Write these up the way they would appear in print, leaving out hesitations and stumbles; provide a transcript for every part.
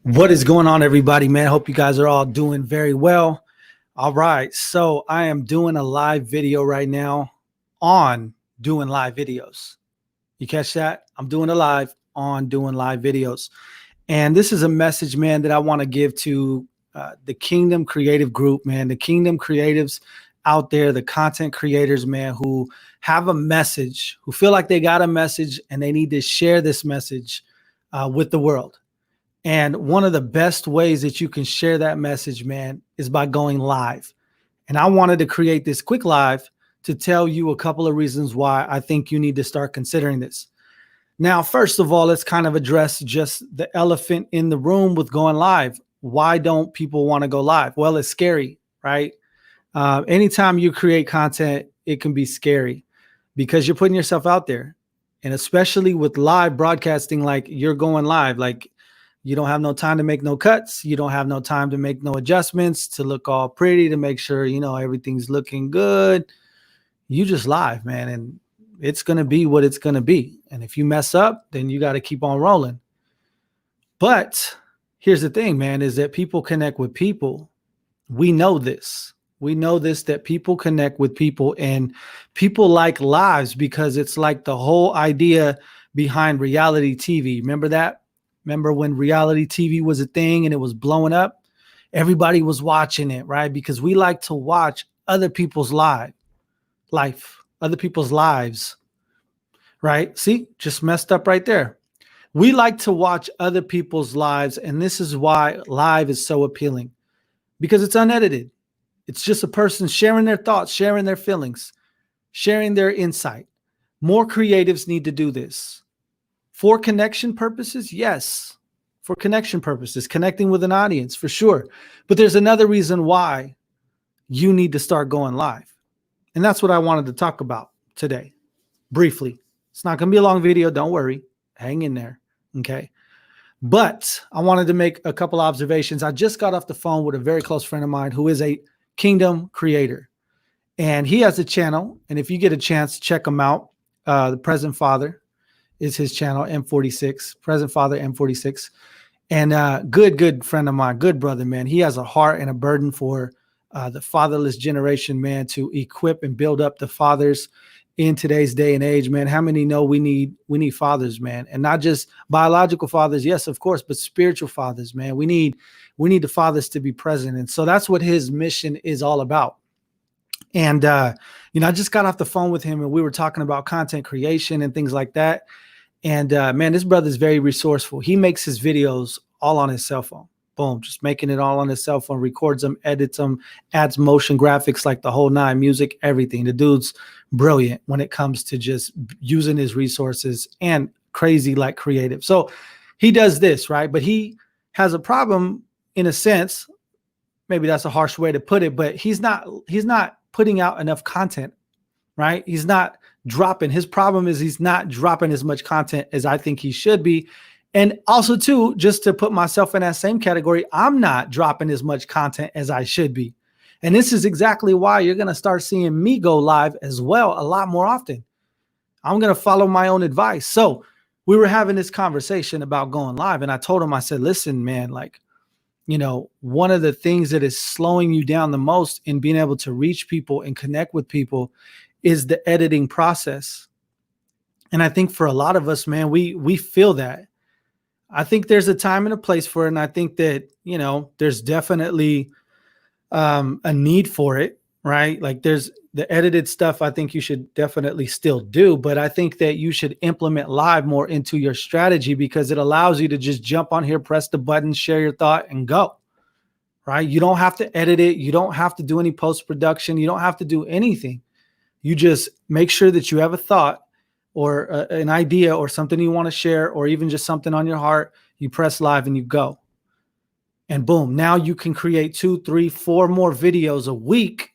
What is going on, everybody, man? Hope you guys are all doing very well. All right. So I am doing a live video right now on doing live videos. You catch that? I'm doing a live on doing live videos. And this is a message, man, that I want to give to the Kingdom Creative Group, man, the Kingdom Creatives out there, the content creators, man, who have a message, who feel like they got a message and they need to share this message with the world. And one of the best ways that you can share that message, man, is by going live. And I wanted to create this quick live to tell you a couple of reasons why I think you need to start considering this. Now, first of all, let's kind of address just the elephant in the room with going live. Why don't people want to go live? Well, it's scary, right? Anytime you create content, it can be scary because you're putting yourself out there. And especially with live broadcasting, like you're going live, like you don't have no time to make no cuts. You don't have no time to make no adjustments, to look all pretty, to make sure, everything's looking good. You just live, man. And it's going to be what it's going to be. And if you mess up, then you got to keep on rolling. But here's the thing, man, is that people connect with people. We know this. We know this, that people connect with people, and people like lives because it's like the whole idea behind reality TV. Remember that? Remember when reality TV was a thing and it was blowing up? Everybody was watching it, right? Because we like to watch other people's life, other people's lives, right? See, just messed up right there. We like to watch other people's lives, and this is why live is so appealing, because it's unedited. It's just a person sharing their thoughts, sharing their feelings, sharing their insight. More creatives need to do this. For connection purposes, yes. For connection purposes, connecting with an audience, for sure. But there's another reason why you need to start going live. And that's what I wanted to talk about today, briefly. It's not going to be a long video. Don't worry. Hang in there. Okay. But I wanted to make a couple observations. I just got off the phone with a very close friend of mine who is a Kingdom creator. And he has a channel. And if you get a chance, check him out. The Present Father is his channel, M46, Present Father M46. And good friend of mine, good brother, man. He has a heart and a burden for the fatherless generation, man, to equip and build up the fathers in today's day and age, man. How many know we need fathers, man? And not just biological fathers, yes, of course, but spiritual fathers, man. We need the fathers to be present. And so that's what his mission is all about. And, I just got off the phone with him and we were talking about content creation and things like that. And man, this brother is very resourceful. He makes his videos all on his cell phone. Boom, just making it all on his cell phone, records them, edits them, adds motion graphics, like the whole nine, music, everything. The dude's brilliant when it comes to just using his resources and crazy, like creative. So he does this, right? But he has a problem in a sense. Maybe that's a harsh way to put it, but he's not putting out enough content, right? He's not dropping. His problem is he's not dropping as much content as I think he should be. And also too, just to put myself in that same category, I'm not dropping as much content as I should be. And this is exactly why you're going to start seeing me go live as well a lot more often. I'm going to follow my own advice. So we were having this conversation about going live, and I told him, I said, listen, man, like, one of the things that is slowing you down the most in being able to reach people and connect with people is the editing process. And I think for a lot of us, man, we feel that. I think there's a time and a place for it. And I think that, there's definitely a need for it, right? Like there's the edited stuff I think you should definitely still do, but I think that you should implement live more into your strategy because it allows you to just jump on here, press the button, share your thought and go, right? You don't have to edit it. You don't have to do any post-production. You don't have to do anything. You just make sure that you have a thought or an idea or something you want to share, or even just something on your heart. You press live and you go. And boom, now you can create 2, 3, 4 more videos a week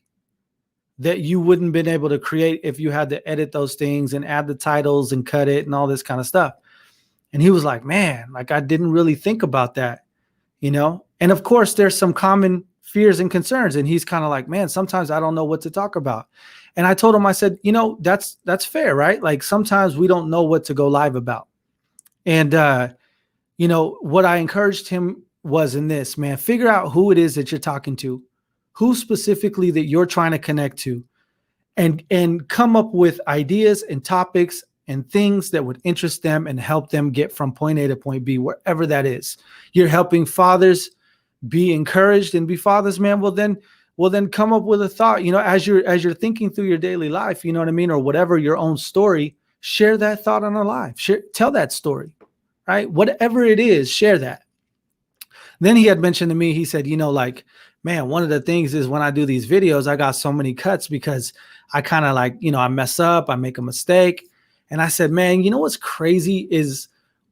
that you wouldn't been able to create if you had to edit those things and add the titles and cut it and all this kind of stuff. And he was like, man, like I didn't really think about that, And of course, there's some common fears and concerns. And he's kind of like, man, sometimes I don't know what to talk about. And I told him, I said, that's fair, right? Like sometimes we don't know what to go live about. And, what I encouraged him was in this, man. Figure out who it is that you're talking to, who specifically that you're trying to connect to, and come up with ideas and topics and things that would interest them and help them get from point A to point B, wherever that is. You're helping fathers be encouraged and be fathers, man. Well, then come up with a thought, as you're thinking through your daily life, you know what I mean? Or whatever your own story, share that thought on a live, tell that story, right? Whatever it is, share that. Then he had mentioned to me, he said, like, man, one of the things is when I do these videos, I got so many cuts because I kind of like, I mess up, I make a mistake. And I said, man, what's crazy is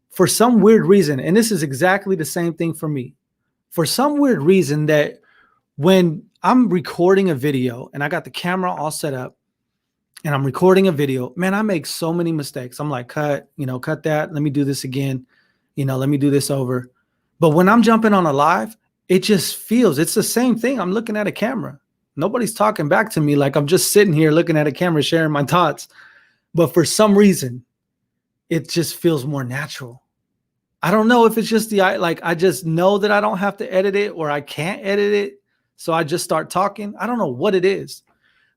for some weird reason, and this is exactly the same thing for me, for some weird reason that when I'm recording a video and I got the camera all set up and I'm recording a video, man, I make so many mistakes. I'm like, cut that. Let me do this again. Let me do this over. But when I'm jumping on a live, it just feels, it's the same thing. I'm looking at a camera. Nobody's talking back to me. Like I'm just sitting here looking at a camera, sharing my thoughts. But for some reason, it just feels more natural. I don't know if it's just I just know that I don't have to edit it or I can't edit it. So I just start talking. I don't know what it is,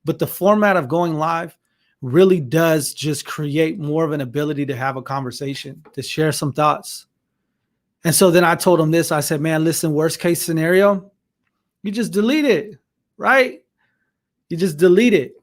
but the format of going live really does just create more of an ability to have a conversation, to share some thoughts. And so then I told him this. I said, man, listen, worst case scenario, you just delete it, right? You just delete it.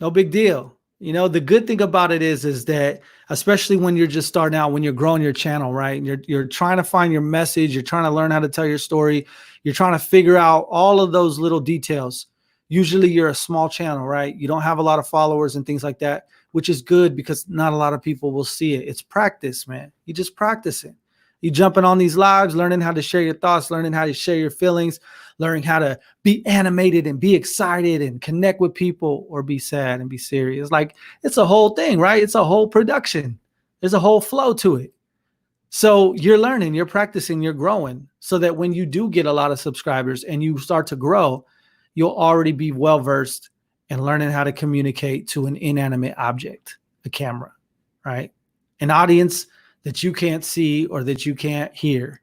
No big deal. The good thing about it is that, especially when you're just starting out, when you're growing your channel, right? And you're trying to find your message. You're trying to learn how to tell your story. You're trying to figure out all of those little details. Usually you're a small channel, right? You don't have a lot of followers and things like that, which is good because not a lot of people will see it. It's practice, man. You just practice it. You jumping on these lives, learning how to share your thoughts, learning how to share your feelings, learning how to be animated and be excited and connect with people, or be sad and be serious. Like, it's a whole thing, right? It's a whole production. There's a whole flow to it. So you're learning, you're practicing, you're growing, so that when you do get a lot of subscribers and you start to grow, you'll already be well-versed in learning how to communicate to an inanimate object, a camera, right? An audience that you can't see or that you can't hear,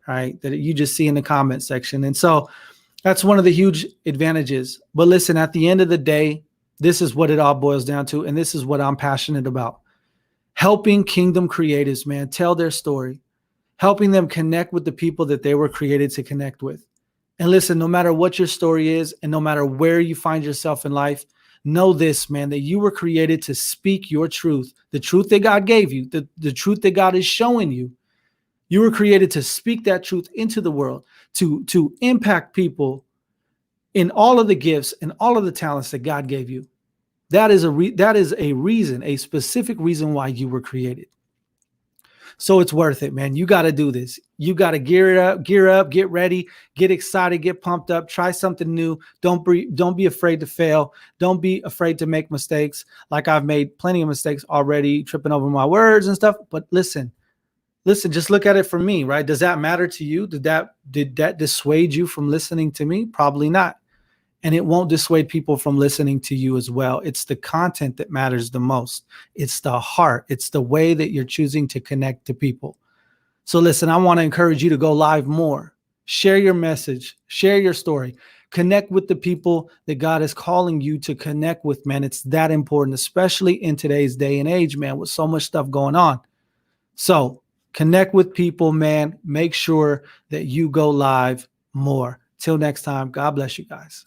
right? That you just see in the comment section. And so that's one of the huge advantages. But listen, at the end of the day, this is what it all boils down to. And this is what I'm passionate about. Helping kingdom creatives, man, tell their story, helping them connect with the people that they were created to connect with. And listen, no matter what your story is and no matter where you find yourself in life, know this, man, that you were created to speak your truth, the truth that God gave you, the truth that God is showing you. You were created to speak that truth into the world, to impact people in all of the gifts and all of the talents that God gave you. That is a reason, a specific reason why you were created. So it's worth it, man. You got to do this. You got to gear up, get ready, get excited, get pumped up, try something new. Don't be afraid to fail. Don't be afraid to make mistakes. Like I've made plenty of mistakes already, tripping over my words and stuff. But listen, just look at it from me, right? Does that matter to you? Did that dissuade you from listening to me? Probably not. And it won't dissuade people from listening to you as well. It's the content that matters the most. It's the heart. It's the way that you're choosing to connect to people. So listen, I want to encourage you to go live more. Share your message. Share your story. Connect with the people that God is calling you to connect with, man. It's that important, especially in today's day and age, man, with so much stuff going on. So connect with people, man. Make sure that you go live more. Till next time, God bless you guys.